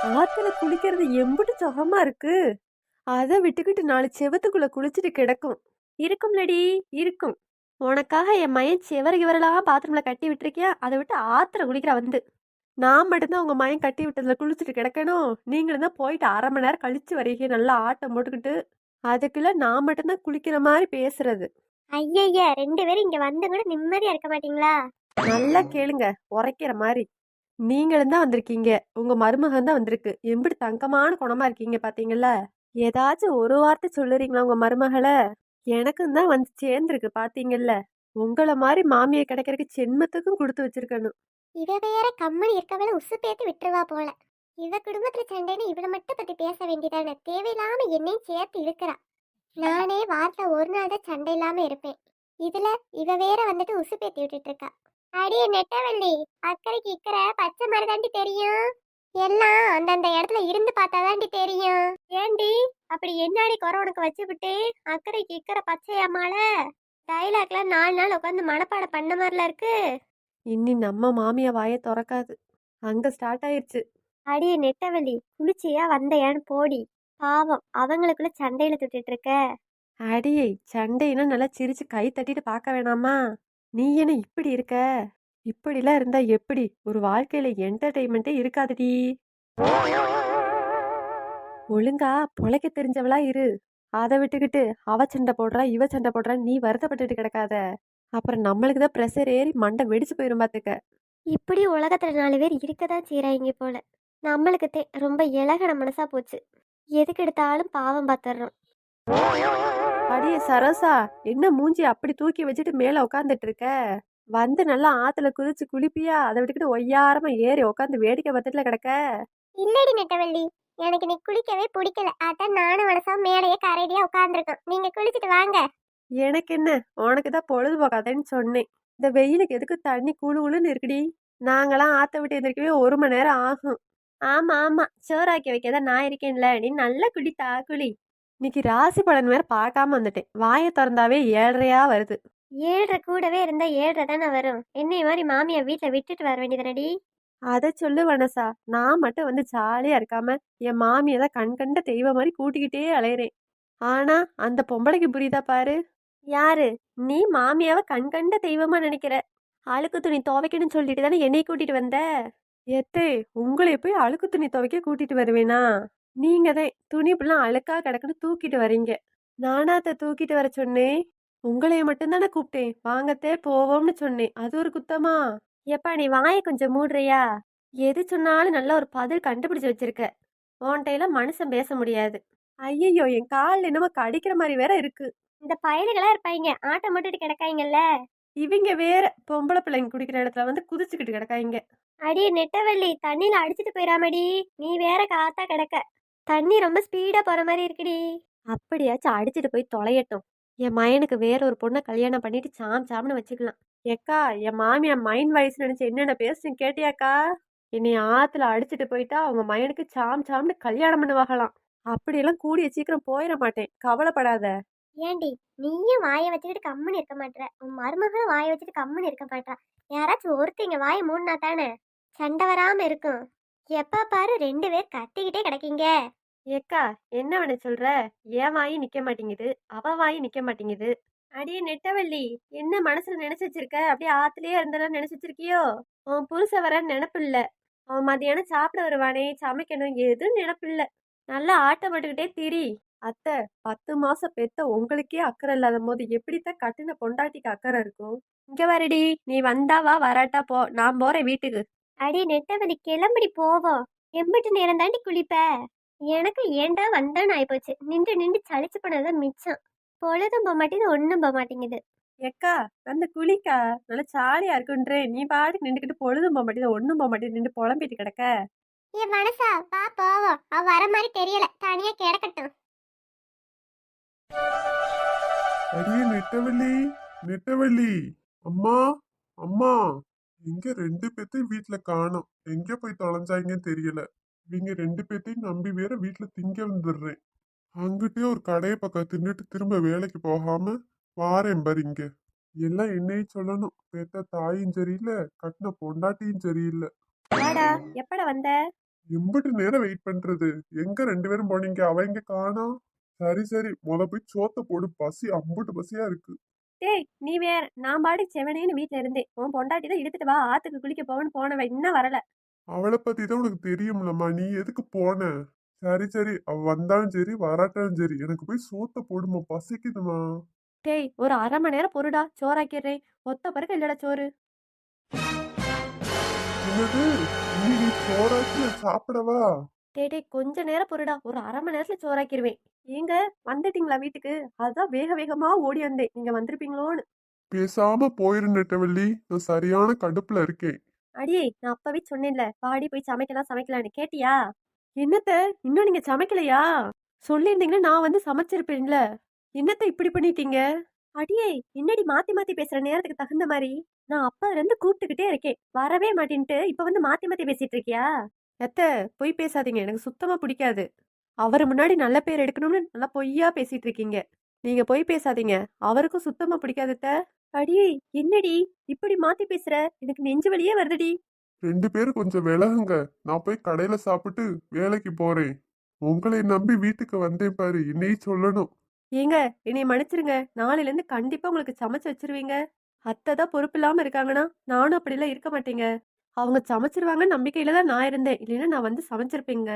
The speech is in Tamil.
ஆத்துல குளிக்கிறது எம்புட்டு சுகமா இருக்கு. அத விட்டுக்கிட்டு 4 செவத்துக்குள்ள குளிச்சுட்டு கிடக்கும். இருக்கும்லடி, இருக்கும். உனக்காக என் மயன் செவரு கிவரெல்லாம் பாத்ரூம்ல கட்டி விட்டுருக்கியா? அத விட்டு ஆத்துல குளிக்கிறா வந்து. நான் மட்டும்தான் உங்க மயன் கட்டி விட்டதுல குளிச்சுட்டு கிடக்கணும். நீங்களும் தான் போயிட்டு 1/2 மணி நேரம் கழிச்சு வரீங்க நல்லா ஆட்டம் போட்டுக்கிட்டு. அதுக்குள்ள நான் மட்டும்தான் குளிக்கிற மாதிரி பேசுறது. ஐயய்ய 2 பேரும் இங்க வந்து கூட நிம்மதியா இருக்க மாட்டீங்களா? நல்லா கேளுங்க, உரைக்கிற மாதிரி. நீங்களும் தான் வந்திருக்கீங்க. உங்க மருமகன் தான் வந்திருக்கு. எம்பிட்டு தங்கமான குணமா இருக்கீங்க பாத்தீங்கல்ல. ஏதாச்சும் ஒரு வார்த்தை சொல்லுறீங்களா உங்க மருமகள? எனக்கும் தான் வந்து சேர்ந்துருக்கு பாத்தீங்கல்ல. உங்கள மாதிரி மாமியை கிடைக்கிறதுக்கு ஜென்மத்துக்கும் கொடுத்து வச்சிருக்கணும். இவ வேற கம்மனி இருக்கவள உசு பேத்து விட்டுருவா போல. இவ குடும்பத்துல சண்டைன்னு இவள மட்டும் பத்தி பேச வேண்டியதானே, தேவையில்லாம என்னையும் சேர்த்து இழுக்கிறா. நானே வாரத்துல ஒரு நாள் தான் சண்டை இல்லாம இருப்பேன். இதுல இவ வேற வந்துட்டு உசு பேத்தி விட்டுட்டு இருக்கா. அடியே நெட்டவள்ளி, அக்கறைக்கு இக்கரை பச்சை மரம் தெரியும். எல்லாம் அந்தந்த இடத்துல இருந்து பார்த்தாதாண்டி தெரியும். ஏண்டி அப்படி என்னாடி குறை உனக்கு வச்சுவிட்டு அக்கறைக்கு இக்கரை பச்சையாமால டைலாக்லாம் 4 நாள் உட்காந்து மனப்பாடம் பண்ண மாதிரில இருக்கு. இனி நம்ம மாமியா வாயை திறக்காது. அங்க ஸ்டார்ட் ஆயிருச்சு. அடியே நெட்டவள்ளி, குளிச்சியா வந்தையான்னு போடி. பாவம் அவங்களுக்குள்ள சண்டையில துட்டுட்டு இருக்க. அடியை சண்டைன்னா நல்லா சிரிச்சு கை தட்டிட்டு பார்க்க வேணாமா? நீ என்ன இப்படி இருக்க? இப்படிலாம் இருந்தா எப்படி? ஒரு வாழ்க்கையில என்டர்டெயின்மெண்ட்டே இருக்காதுடி. ஒழுங்கா பொழைக்க தெரிஞ்சவளா இரு. அதை விட்டுக்கிட்டு அவ சண்டை போடுறா இவ சண்டை போடுறா நீ வருத்தப்பட்டுட்டு கிடக்காத. அப்புறம் நம்மளுக்கு தான் ப்ரெஷர் ஏறி மண்டை வெடிச்சு போயிரும் பாத்துக்க. இப்படி உலகத்துல 4 பேர் இருக்கதான் செய்றாங்க போல. நம்மளுக்கு ரொம்ப இலகன மனசா போச்சு. எதுக்கு எடுத்தாலும் பாவம் பார்த்துடுறோம். அடியே சரோசா, என்ன மூஞ்சி அப்படி தூக்கி வச்சுட்டு மேல உட்காந்துட்டு இருக்க? வந்து நல்லா ஆத்துல குதிச்சு குளிப்பியா? அதை விட்டுக்கிட்டு ஒய்யாரமா ஏறி உட்காந்து வேடிக்கை பார்த்துட்டுல கிடக்க. இல்லடி நெட்டவள்ளி, எனக்கு நீ குளிக்கவே பிடிக்கல. அதான் நானும் மனசா மேலேயே கரையிலேயே உட்காந்துருக்கோம். நீங்க குளிச்சுட்டு வாங்க. எனக்கு என்ன, உனக்கு தான் பொழுதுபோக்காதேன்னு சொன்னேன். இந்த வெயிலுக்கு எதுக்கு தண்ணி குளு குளுன்னு இருக்குடி. நாங்களாம் ஆத்த விட்டு எந்திரிக்கவே 1 மணி நேரம் ஆகும். ஆமா ஆமா, சோறாக்கி வைக்கதான் நான் இருக்கேன்ல, நீ நல்லா குளித்தா குளி. இன்னைக்கு ராசி பலன் வேற பார்க்காம வந்துட்டேன். வாயை திறந்தாவே 7:30 வருது. 7:30 கூடவே இருந்தா 7:30 தானே வரும். என்னைய மாதிரி மாமியா வீட்டில் விட்டுட்டு வர வேண்டியதுனடி. அதை சொல்லு வனசா. நான் மட்டும் வந்து ஜாலியா இருக்காம என் மாமியை தான் கண் கண்ட தெய்வம் மாதிரி கூட்டிக்கிட்டே அலையிறேன். ஆனா அந்த பொம்பளைக்கு புரியுதா பாரு. யாரு? நீ மாமியாவை கண் கண்ட தெய்வமா நினைக்கிற. அழுக்கு துணி துவைக்கணும்னு சொல்லிட்டு தானே என்னை கூட்டிட்டு வந்த. எத்தே, உங்களை போய் அழுக்கு துணி துவைக்க கூட்டிட்டு வருவேனா? நீங்க தான் துணி இப்பெல்லாம் அழுக்கா கிடக்குன்னு தூக்கிட்டு வரீங்க. நானாத்த தூக்கிட்டு வர சொன்னேன்? உங்களைய மட்டும்தானே கூப்பிட்டேன். வாங்கத்தே போவோம்னு சொன்னேன். அது ஒரு குத்தமா? எப்பா நீ வாயை கொஞ்சம் மூடுறியா? எது சொன்னாலும் நல்ல ஒரு பதில் கண்டுபிடிச்சு வச்சிருக்க. உன்கிட்ட மனுஷன் பேச முடியாது. ஐயையோ, என் கால் என்னமோ கடிக்கிற மாதிரி வேற இருக்கு. இந்த பயலுகளா இருப்பாங்க, ஆட்டம் மட்டுட்டு கிடக்காங்கல்ல. இவங்க வேற பொம்பளை பிள்ளைங்க குடிக்கிற இடத்துல வந்து குதிச்சுக்கிட்டு கிடக்காங்க. அடி நெட்டவள்ளி, தண்ணியில அடிச்சிட்டு போயிடாமடி. நீ வேற காத்தா கிடக்க. தண்ணி ரொம்ப ஸ்பீடா போற மாதிரி இருக்குடி. அப்படியாச்சும் அடிச்சுட்டு போய் தொலையட்டும். என் மயனுக்கு வேற ஒரு பொண்ணை கல்யாணம் பண்ணிட்டு சாம் சாம்னு வச்சுக்கலாம். ஏக்கா, என் மாமியா மைண்ட் வாய்ஸ் நினைச்சு என்னென்ன பேசுன்னு கேட்டியாக்கா? என்னை ஆத்துல அடிச்சுட்டு போயிட்டா அவங்க மயனுக்கு சாம் சாம்னு கல்யாணம் பண்ணுவாகலாம். அப்படியெல்லாம் கூடிய சீக்கிரம் போயிட மாட்டேன், கவலைப்படாத. ஏண்டி, நீயும் வாயை வச்சுக்கிட்டு கம்முன்னு இருக்க மாட்ற, உன் மருமகளும் வாயை வச்சுட்டு கம்முன்னு இருக்க மாட்டா. யாராச்சும் ஒருத்தங்க வாயை மூடினா தானே சண்டை வராம இருக்கும். எப்ப பாரு 2 பேர் கத்திக்கிட்டே கிடைக்கீங்க. ஏக்கா, என்ன வேண சொல்ற? என் வாயி நிக்க மாட்டேங்குது, அவ வாயி நிக்க மாட்டேங்குது. அடியே நெட்டவள்ளி, என்ன மனசுல நினைச்சு வச்சிருக்க? அப்படியே ஆத்துலயே இருந்தெல்லாம் நினைச்சு வச்சிருக்கியோ? உன் புருஷ வர நினப்பு இல்ல. அவன் மதியானம் சாப்பிட வருவானே, சமைக்கணும், எதுவும் நினப்பு இல்ல. நல்லா ஆட்டப்பட்டுக்கிட்டே திரி. அத்தை, 10 மாசம் பெத்த உங்களுக்கே அக்கறை இல்லாத போது எப்படித்தான் கட்டின பொண்டாட்டிக்கு அக்கறை இருக்கும்? இங்க வரடி, நீ வந்தா வா, வராட்டா போ, நான் போறேன் வீட்டுக்கு. அடி நெட்டவழி, கிளம்படி போவோம். எம்பிட்டு நேரம் தாண்டி குளிப்ப? எனக்கு ஏண்டா வந்தான்னு ஆயிப்போச்சு. நின்று நின்று சளிச்சு போனதான் மிச்சம். பொழுதும் போக மாட்டேங்குது, ஒன்றும் போக மாட்டேங்குது. ஏக்கா, அந்த குளிக்கா நல்லா ஜாலியா இருக்குன்றே. நீ பாட்டுக்கு நின்றுக்கிட்டு பொழுதும் போக மாட்டேங்குது ஒன்றும் போக மாட்டேங்குது நின்று புலம்பிட்டு கிடக்க. என் மனசா வா போவோம். அவ வர மாதிரி தெரியல, தனியா கிடக்கட்டும். அடியே நெட்டவள்ளி, நெட்டவள்ளி, அம்மா, அம்மா. இங்க 2 பேத்தையும் வீட்டுல காணோம். எங்க போய் தொலைஞ்சாங்கன்னு தெரியல. இவங்க 2 பேத்தையும் நம்பி வேற வீட்டுல திங்க வந்துடுறேன். அங்கிட்டே ஒரு கடையை பக்கம் தின்னுட்டு திரும்ப வேலைக்கு போகாம வாரேன் பாரு இங்க. எல்லாம் என்னையும் சொல்லணும். பெத்த தாயும் சரியில்லை, கட்டின பொண்டாட்டியும் சரியில்லை. வாடா, எப்பட வந்த? எம்பிட்டு நேரம் வெயிட் பண்றது? எங்க ரெண்டு பேரும் போனீங்க? அவ எங்க காணோம். சரி சரி, போய் சோத்த போடு, பசி அம்புட்டு பசியா இருக்கு. டேய் நீ வேற, நான் பாட்டுக்கு செவனேன்னு வீட்ல இருந்தேன். உன் பொண்டாட்டி தான் இழுத்துட்டு வா ஆத்துக்கு குளிக்க போவேன்னு போனவ இன்னும் வரல. அவளை பத்தி தான் உனக்கு தெரியும்லம்மா, நீ எதுக்கு போன? சரி சரி, அவ வந்தாலும் சரி வராட்டாலும் சரி, எனக்கு போய் சோத்த போடுமா, பசிக்குதுமா. டேய் ஒரு அரை மணி நேரம் பொறுடா, சோறாக்கிறேன். ஒத்த பருக்க இல்லடா சோறு. என்னது? நீ சோறாக்கி நான் சாப்பிடவா? டேய் கொஞ்ச நேரம் பொறுடா, ஒரு அரை மணி நேரத்துல சோறாக்கிருவேன். ஏங்க வந்துட்டீங்களா வீட்டுக்கு? அதான் வேக வேகமா ஓடி வந்தேன், நீங்க வந்திருப்பீங்களோன்னு. பேசாம போயிரு நெட்டவள்ளி, நான் சரியான கடுப்புல இருக்கேன். அடியே நான் அப்பவே சொன்னேன்ல, பாடி போய் சமைக்கலாம் சமைக்கலான்னு, கேட்டியா? என்னத்த, இன்னும் நீங்க சமைக்கலையா? சொல்லியிருந்தீங்கன்னா நான் வந்து சமைச்சிருப்பேன்ல. என்னத்த இப்படி பண்ணிட்டீங்க? அடியே என்னடி மாத்தி மாத்தி பேசுற, நேரத்துக்கு தகுந்த மாதிரி நான் அப்பல இருந்து கூப்பிட்டுக்கிட்டே இருக்கேன், வரவே மாட்டேன்ட்டு இப்ப வந்து மாத்தி மாத்தி பேசிட்டு இருக்கியா? எத்த, பொய் பேசாதீங்க, எனக்கு சுத்தமா பிடிக்காது. அவர் முன்னாடி நல்ல பேர் எடுக்கணும்னு நல்லா பொய்யா பேசிட்டு இருக்கீங்க. நீங்க பொய் பேசாதீங்க, அவருக்கும் சுத்தமா பிடிக்காது அத்த. அடியே என்னடி இப்படி மாத்தி பேசுற, எனக்கு நெஞ்சு வலியே வருதுடி. ரெண்டு பேரும் கொஞ்சம் விலகுங்க, நான் போய் கடையில சாப்பிட்டு வேலைக்கு போறேன். உங்களை நம்பி வீட்டுக்கு வந்தேன் பாரு, என்னையும் சொல்லணும். ஏங்க என்னை மன்னிச்சிருங்க, நாளையில இருந்து கண்டிப்பா உங்களுக்கு சமைச்சு வச்சிருவீங்க. அத்தை தான் பொறுப்பு இல்லாம இருக்காங்கன்னா நானும் அப்படிலாம் இருக்க மாட்டேங்க. அவங்க சமைச்சிருவாங்கன்னு நம்பிக்கையில தான் நான் இருந்தேன், இல்லைன்னா நான் வந்து சமைச்சிருப்பேங்க.